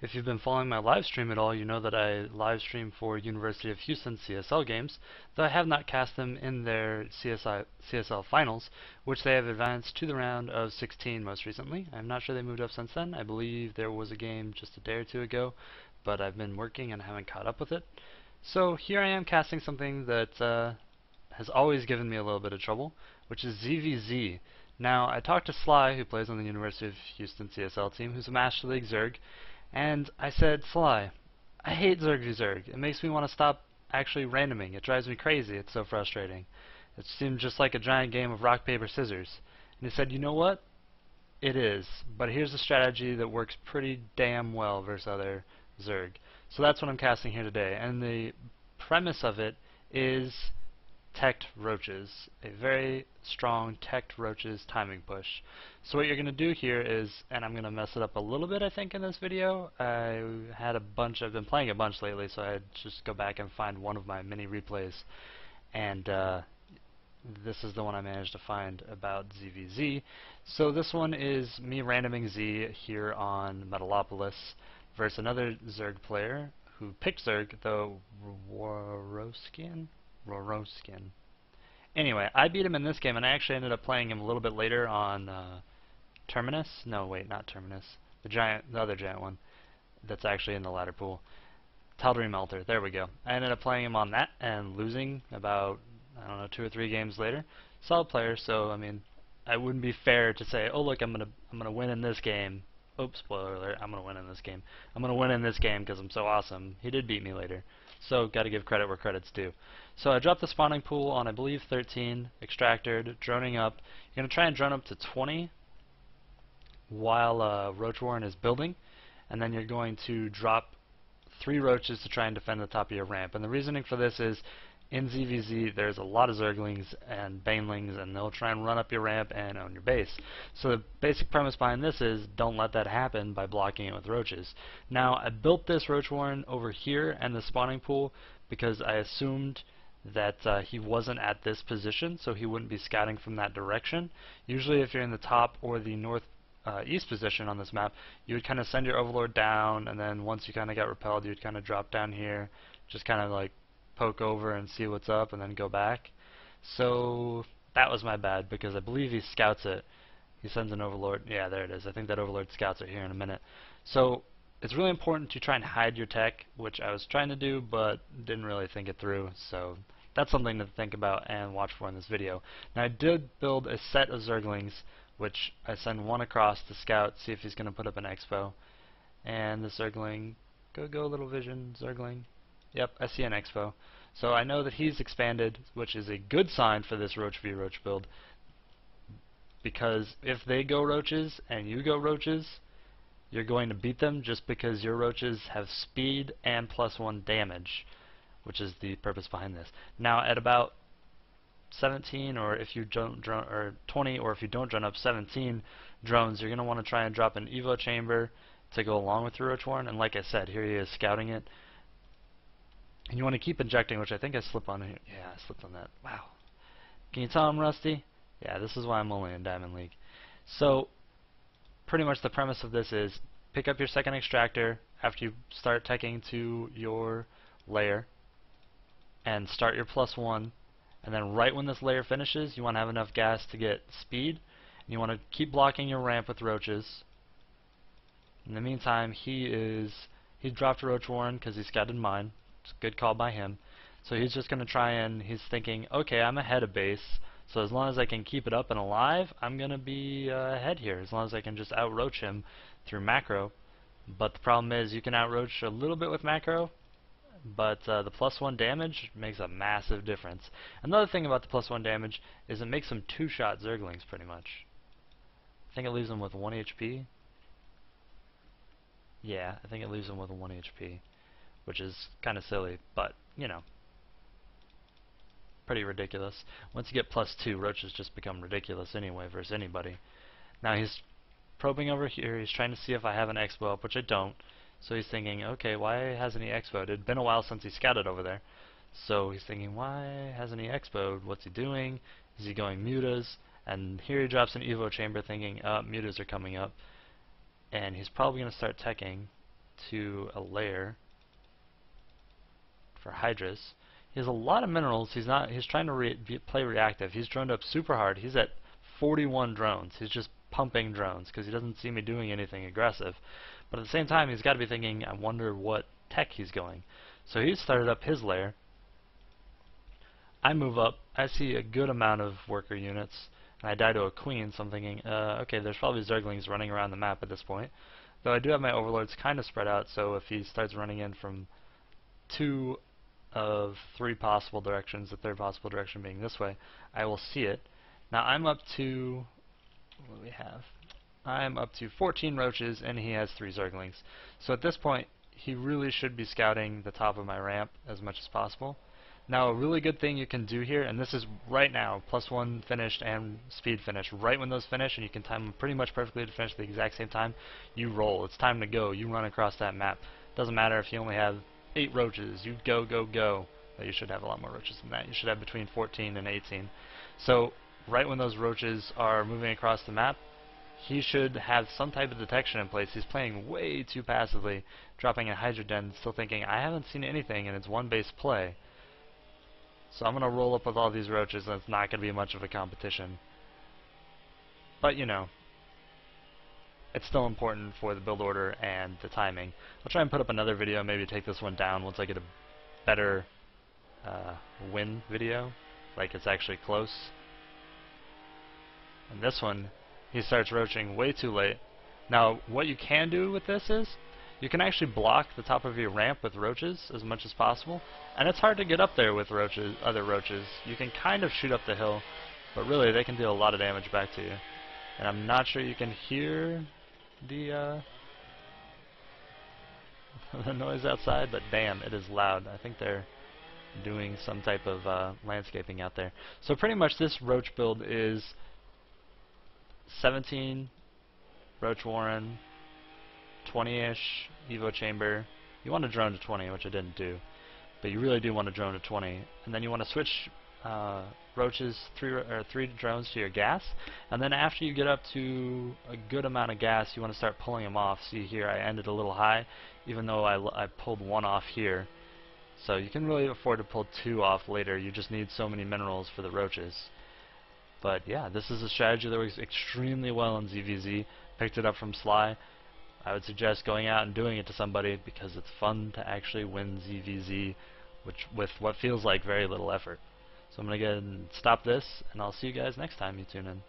If you've been following my live stream at all, you know that I live stream for University of Houston CSL games, though I have not cast them in their CSL finals, which they have advanced to the round of 16 most recently. I'm not sure they moved up since then. I believe there was a game just a day or two ago, but I've been working and haven't caught up with it. So here I am casting something that has always given me a little bit of trouble, which is ZVZ. Now, I talked to Sly, who plays on the University of Houston CSL team, who's a Master League Zerg, and I said, Sly, I hate Zerg v Zerg. It makes me want to stop actually randoming. It drives me crazy. It's so frustrating. It seems just like a giant game of rock, paper, scissors. And he said, you know what? It is. But here's a strategy that works pretty damn well versus other Zerg. So that's what I'm casting here today. And the premise of it is teched roaches, a very strong teched roaches timing push. So what you're going to do here is, and I'm going to mess it up a little bit I think in this video, I've been playing a bunch lately, so I'd just go back and find one of my mini replays, and this is the one I managed to find about ZVZ. So this one is me randoming Z here on Metalopolis versus another Zerg player who picked Zerg, though Roroskin? Anyway, I beat him in this game, and I actually ended up playing him a little bit later on Terminus. No, wait, not Terminus. The other giant one that's actually in the ladder pool. Tal'Darim Melter. There we go. I ended up playing him on that and losing about, I don't know, 2 or 3 games later. Solid player, so I mean, I wouldn't be fair to say, oh look, I'm gonna win in this game. Oops, spoiler alert. I'm gonna win in this game. I'm gonna win in this game because I'm so awesome. He did beat me later. So, gotta give credit where credit's due. So I dropped the spawning pool on, I believe, 13, extracted, droning up. You're going to try and drone up to 20 while Roach Warren is building, and then you're going to drop 3 roaches to try and defend the top of your ramp. And the reasoning for this is, in ZVZ, there's a lot of Zerglings and Banelings, and they'll try and run up your ramp and own your base. So the basic premise behind this is, don't let that happen by blocking it with roaches. Now, I built this Roach Warren over here and the spawning pool because I assumed that he wasn't at this position, so he wouldn't be scouting from that direction. Usually if you're in the top or the north east position on this map, you would kind of send your Overlord down, and then once you kind of got repelled, you would kind of drop down here, just kind of like poke over and see what's up and then go back. So that was my bad, because I believe he scouts it. He sends an Overlord. Yeah, there it is. I think that Overlord scouts it here in a minute. So it's really important to try and hide your tech, which I was trying to do, but didn't really think it through. So that's something to think about and watch for in this video. Now, I did build a set of Zerglings, which I send one across to scout, see if he's going to put up an expo. And the Zergling, go little vision, Zergling. Yep, I see an expo. So I know that he's expanded, which is a good sign for this Roach v Roach build, because if they go roaches and you go roaches, you're going to beat them just because your roaches have speed and +1 damage, which is the purpose behind this. Now at about 17, or if you don't drone, or 20, or if you don't drone up 17 drones, you're going to want to try and drop an Evo chamber to go along with your Roach Warren. And like I said, here he is scouting it. And you want to keep injecting, which I think I slipped on here. Yeah, I slipped on that. Wow. Can you tell I'm rusty? Yeah, this is why I'm only in Diamond League. So, pretty much the premise of this is, pick up your second extractor after you start teching to your layer, and start your +1, and then right when this layer finishes, you want to have enough gas to get speed, and you want to keep blocking your ramp with roaches. In the meantime, he dropped a Roach Warren because he scouted mine. It's a good call by him. So he's just going to try and, he's thinking, okay, I'm ahead of base, so as long as I can keep it up and alive, I'm going to be ahead here, as long as I can just out-roach him through macro. But the problem is, you can out-roach a little bit with macro, but the +1 damage makes a massive difference. Another thing about the +1 damage is it makes them 2-shot Zerglings, pretty much. I think it leaves them with 1 HP. Yeah, I think it leaves them with 1 HP. Which is kind of silly, but, you know, pretty ridiculous. Once you get +2, roaches just become ridiculous anyway versus anybody. Now he's probing over here, he's trying to see if I have an expo up, which I don't. So he's thinking, okay, why hasn't he expoed? It had been a while since he scouted over there. So he's thinking, why hasn't he expoed? What's he doing? Is he going mutas? And here he drops an Evo chamber thinking, mutas are coming up. And he's probably going to start teching. to a lair for Hydras. He has a lot of minerals. He's trying to play reactive. He's droned up super hard. He's at 41 drones. He's just pumping drones because he doesn't see me doing anything aggressive. But at the same time, he's got to be thinking, I wonder what tech he's going. So he's started up his lair. I move up. I see a good amount of worker units, and I die to a queen, so I'm thinking, okay, there's probably Zerglings running around the map at this point. Though I do have my overlords kind of spread out, so if he starts running in from 2 of 3 possible directions, the third possible direction being this way, I will see it. Now I'm up to, what do we have? I'm up to 14 roaches, and he has 3 Zerglings. So at this point, he really should be scouting the top of my ramp as much as possible. Now, a really good thing you can do here, and this is right now, +1 finished and speed finished. Right when those finish, and you can time them pretty much perfectly to finish at the exact same time, you roll. It's time to go. You run across that map. Doesn't matter if you only have 8 roaches. You go, go, go. Well, you should have a lot more roaches than that. You should have between 14 and 18. So, right when those roaches are moving across the map, he should have some type of detection in place. He's playing way too passively, dropping a Hydra Den, still thinking, I haven't seen anything, and it's one base play. So I'm going to roll up with all these roaches, and it's not going to be much of a competition. But, you know, it's still important for the build order and the timing. I'll try and put up another video, maybe take this one down once I get a better win video, like it's actually close. And this one, he starts roaching way too late. Now, what you can do with this is, you can actually block the top of your ramp with roaches as much as possible, and it's hard to get up there with roaches, other roaches. You can kind of shoot up the hill, but really they can deal a lot of damage back to you. And I'm not sure you can hear the the noise outside, but damn, it is loud. I think they're doing some type of landscaping out there. So pretty much this roach build is 17 roach warren, 20-ish Evo chamber. You want to drone to 20, which I didn't do, but you really do want to drone to 20, and then you want to switch roaches, 3 drones to your gas, and then after you get up to a good amount of gas, you want to start pulling them off. See here, I ended a little high, even though I pulled 1 off here. So you can really afford to pull 2 off later. You just need so many minerals for the roaches. But yeah, this is a strategy that works extremely well in ZVZ. Picked it up from Sly. I would suggest going out and doing it to somebody because it's fun to actually win ZVZ with what feels like very little effort. So I'm going to go ahead and stop this, and I'll see you guys next time you tune in.